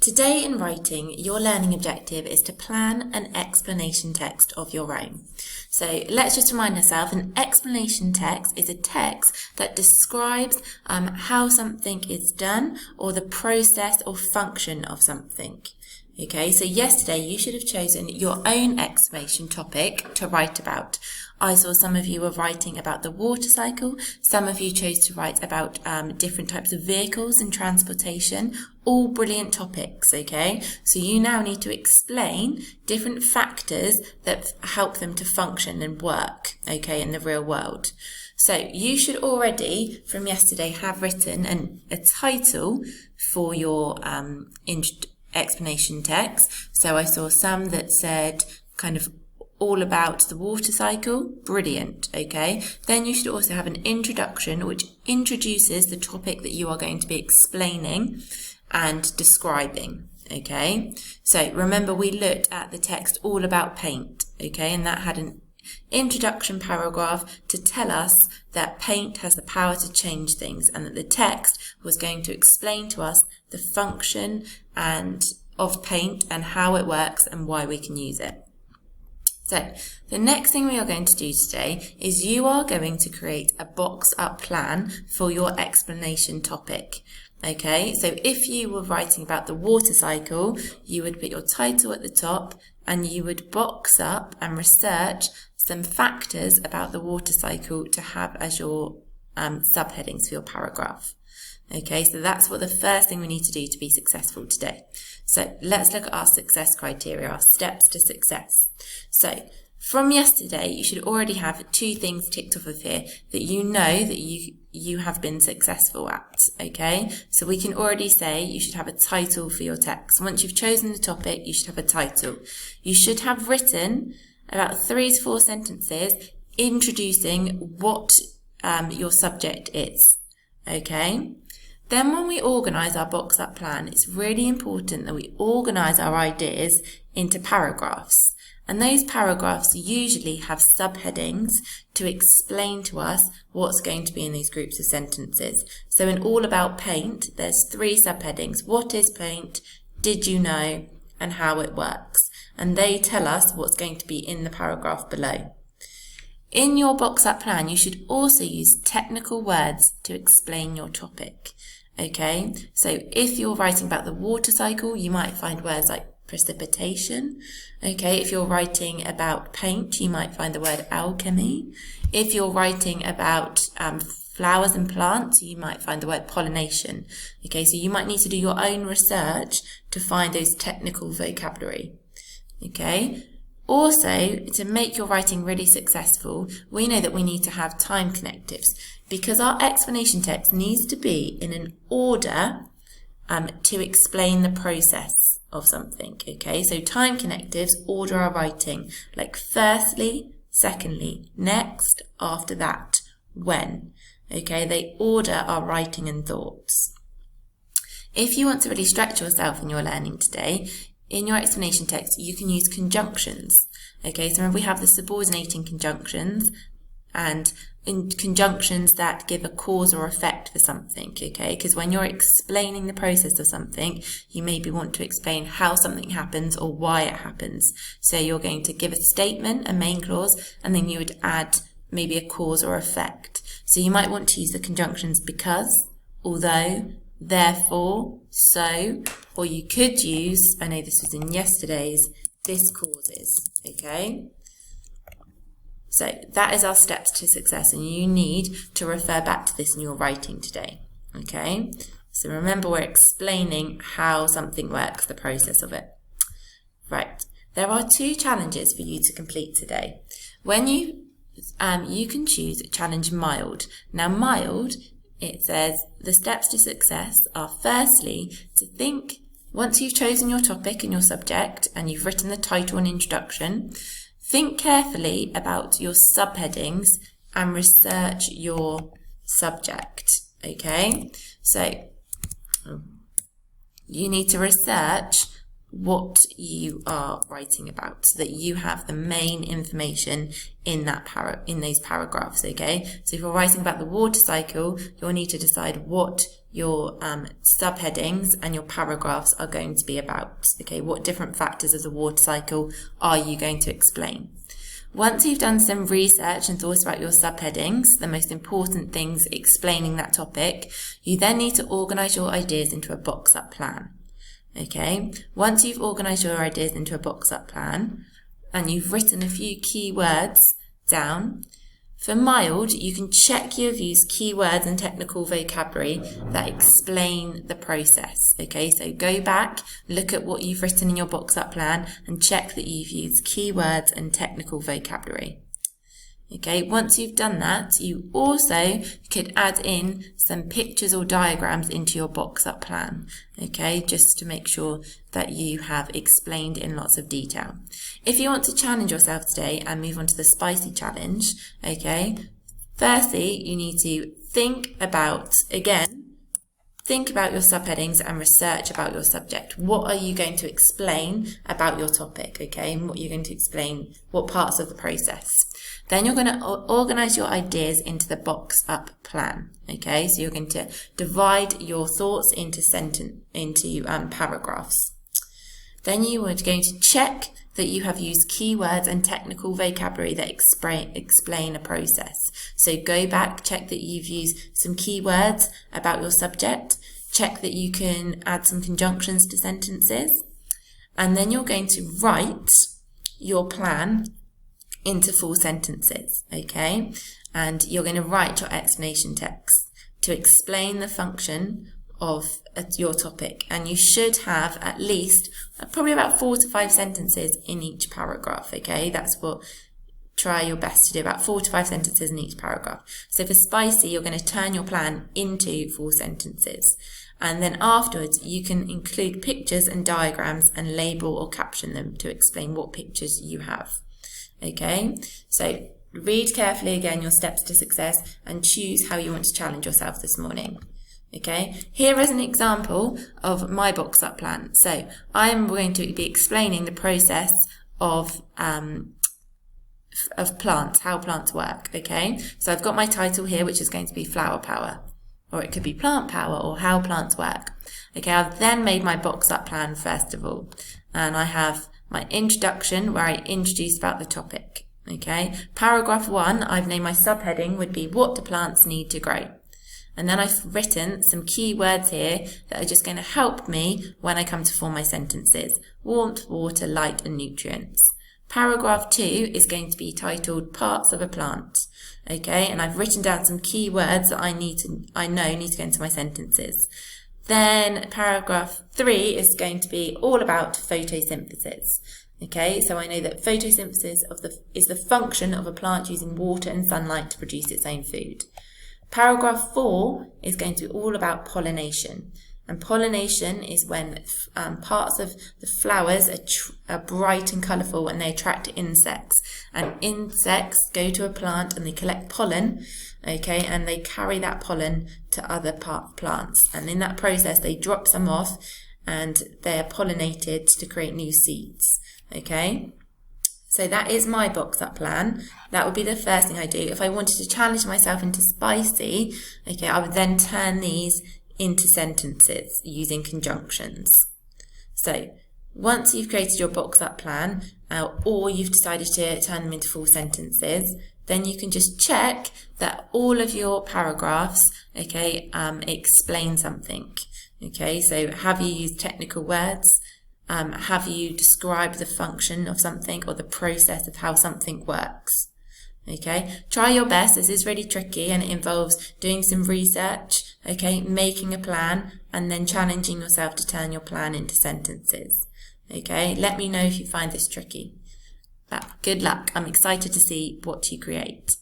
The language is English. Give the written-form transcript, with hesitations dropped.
Today in writing, your learning objective is to plan an explanation text of your own. So let's just remind ourselves, an explanation text is a text that describes how something is done or the process or function of something. Okay, so yesterday you should have chosen your own explanation topic to write about. I saw some of you were writing about the water cycle, some of you chose to write about different types of vehicles and transportation, all brilliant topics, okay? So you now need to explain different factors that help them to function and work, okay, in the real world. So you should already, from yesterday, have written a title for your explanation text. So I saw some that said kind of all about the water cycle. Brilliant, okay? Then you should also have an introduction which introduces the topic that you are going to be explaining and describing, okay? So remember we looked at the text all about paint, okay? And that had an introduction paragraph to tell us that paint has the power to change things, and that the text was going to explain to us the function of paint and how it works and why we can use it. So the next thing we are going to do today is you are going to create a box up plan for your explanation topic. Okay, so if you were writing about the water cycle, you would put your title at the top and you would box up and research some factors about the water cycle to have as your subheadings for your paragraph. Okay, so that's what the first thing we need to do to be successful today. So let's look at our success criteria, our steps to success. So from yesterday, you should already have 2 things ticked off of here that you know that you have been successful at, okay? So we can already say you should have a title for your text. Once you've chosen the topic, you should have a title. You should have written about 3 to 4 sentences introducing what your subject is, okay? Then when we organise our box up plan, it's really important that we organise our ideas into paragraphs. And those paragraphs usually have subheadings to explain to us what's going to be in these groups of sentences. So in All About Paint, there's 3 subheadings. What is paint? Did you know? And how it works. And they tell us what's going to be in the paragraph below. In your box up plan, you should also use technical words to explain your topic. Okay, so if you're writing about the water cycle, you might find words like precipitation. Okay, if you're writing about paint, you might find the word alchemy. If you're writing about flowers and plants, you might find the word pollination. Okay, so you might need to do your own research to find those technical vocabulary. Okay, also to make your writing really successful, we know that we need to have time connectives because our explanation text needs to be in an order to explain the process of something, okay? So time connectives order our writing, like firstly, secondly, next, after that, when, okay? They order our writing and thoughts. If you want to really stretch yourself in your learning today, in your explanation text, you can use conjunctions, okay? So remember we have the subordinating conjunctions and in conjunctions that give a cause or effect for something, okay? Because when you're explaining the process of something, you maybe want to explain how something happens or why it happens. So you're going to give a statement, a main clause, and then you would add maybe a cause or effect. So you might want to use the conjunctions because, although, therefore, so, or you could use, I know this was in yesterday's, this causes, okay? So that is our steps to success, and you need to refer back to this in your writing today, okay? So remember we're explaining how something works, the process of it. Right, there are 2 challenges for you to complete today. When you can choose challenge mild. Now mild, it says the steps to success are firstly to think, once you've chosen your topic and your subject and you've written the title and introduction, think carefully about your subheadings and research your subject, okay? So you need to research what you are writing about, so that you have the main information in that in those paragraphs. Okay, so if you're writing about the water cycle, you'll need to decide what your subheadings and your paragraphs are going to be about. Okay, what different factors of the water cycle are you going to explain? Once you've done some research and thought about your subheadings, the most important things explaining that topic, you then need to organise your ideas into a box-up plan. Okay, once you've organised your ideas into a box-up plan and you've written a few keywords down, for mild, you can check you've used keywords and technical vocabulary that explain the process. Okay, so go back, look at what you've written in your box-up plan and check that you've used keywords and technical vocabulary. Okay, once you've done that, you also could add in some pictures or diagrams into your box-up plan, okay, just to make sure that you have explained in lots of detail. If you want to challenge yourself today and move on to the spicy challenge, okay, firstly, you need to think about your subheadings and research about your subject. What are you going to explain about your topic, okay, and what you're going to explain, what parts of the process. Then you're going to organise your ideas into the box-up plan, okay? So you're going to divide your thoughts into paragraphs. Then you are going to check that you have used keywords and technical vocabulary that explain a process. So go back, check that you've used some keywords about your subject, check that you can add some conjunctions to sentences, and then you're going to write your plan into full sentences, okay? And you're going to write your explanation text to explain the function of your topic. And you should have at least probably about 4 to 5 sentences in each paragraph, okay? That's what, try your best to do, about 4 to 5 sentences in each paragraph. So for spicy, you're going to turn your plan into full sentences. And then afterwards, you can include pictures and diagrams and label or caption them to explain what pictures you have. Okay, so read carefully again your steps to success and choose how you want to challenge yourself this morning. Okay, here is an example of my box-up plan. So I'm going to be explaining the process of plants, how plants work. Okay, so I've got my title here, which is going to be Flower Power, or it could be Plant Power, or How Plants Work. Okay, I've then made my box-up plan first of all, and I have my introduction where I introduce about the topic. Okay, paragraph 1, I've named my subheading would be what do plants need to grow? And then I've written some key words here that are just going to help me when I come to form my sentences. Warmth, water, light and nutrients. Paragraph 2 is going to be titled parts of a plant. Okay, and I've written down some key words that I know need to go into my sentences. Then paragraph 3 is going to be all about photosynthesis. Okay, so I know that photosynthesis is the function of a plant using water and sunlight to produce its own food. Paragraph 4 is going to be all about pollination. And pollination is when parts of the flowers are bright and colourful and they attract insects. And insects go to a plant and they collect pollen, okay, and they carry that pollen to other plants. And in that process, they drop some off and they are pollinated to create new seeds, okay? So that is my box-up plan. That would be the first thing I do. If I wanted to challenge myself into spicy, okay, I would then turn these into sentences using conjunctions. So once you've created your box-up plan, or you've decided to turn them into full sentences, then you can just check that all of your paragraphs, okay, explain something. Okay, so have you used technical words? Have you described the function of something or the process of how something works? Okay, try your best. This is really tricky and it involves doing some research, okay, making a plan and then challenging yourself to turn your plan into sentences. Okay, let me know if you find this tricky. But good luck. I'm excited to see what you create.